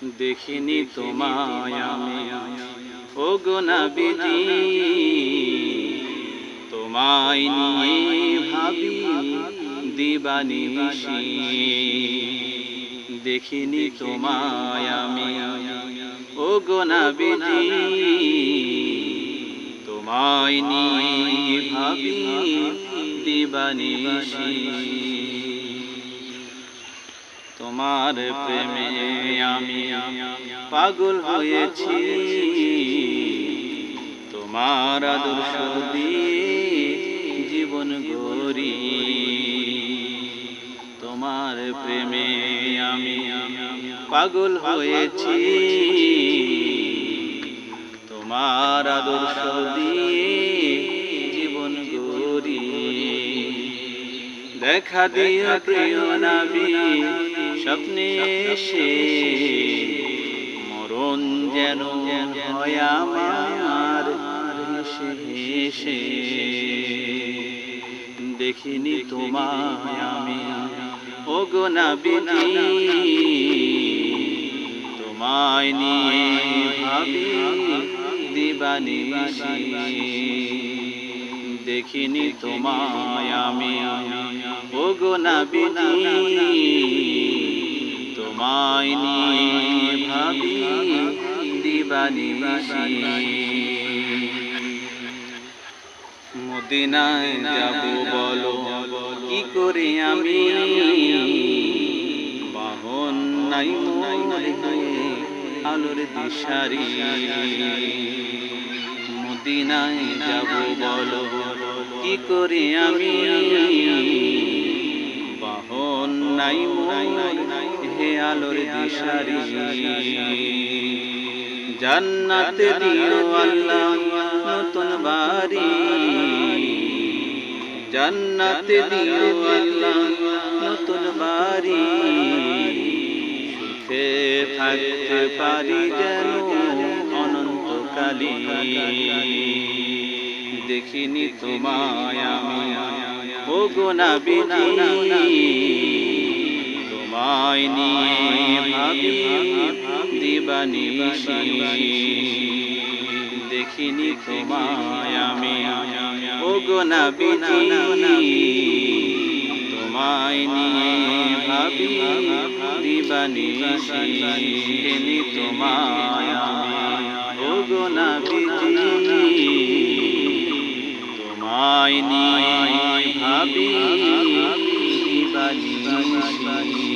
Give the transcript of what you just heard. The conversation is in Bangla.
দেখিনি তোমায় আমি ওগো নবীজি, তোমায় নিয়ে ভাবি দিবানিশি। দেখিনি তোমায় আমি ওগো নবীজি, তোমায় নিয়ে ভাবি দিবানিশি। তোমার প্রেমে আমি পাগল হয়েছি, তোমার আদর্শ দিয়ে জীবন গড়ি। তোমার প্রেমে আমি পাগল হয়েছি, তোমার আদর্শ দিয়ে জীবন গড়ি। দেখা দিও প্রিয় নবী স্বপ্নে এসে, মরণ যেন হয় আমার হেসে হেসে। দেখিনি তোমায় আমি ওগো নবীজি, তোমায় নিয়ে ভাবি দিবানিশি। দেখিনি তোমায় আমি ওগো নবীজি, তোমায় নিয়ে ভাবি দিবানিশি। মদিনায় যাব বলো কি করে আমি, বাহন নাই মোর আলোর দিশারি। মদিনায় যাব বলো কি করে আমি, বাহন নাই মোর হে আলোর দিশারি। জান্নাতে দিও আল্লাহ নতুন বাড়ি, জান্নাতে দিও আল্লাহ নতুন বাড়ি। সুখে থাকতে পারি যেন অনন্তকালী। দেখিনি তোমায় আমি ওগো নবীজি, তোমায় নিয়ে ভাবি দিবানিশি। দেখিনি তোমায় আমি ওগো নবীজি, তোমায় নিয়ে ভাবি দিবানিশি। দেখিনি তোমায় আমি ওগো নবীজি, তোমায় নিয়ে ভাবি দিবানিশি।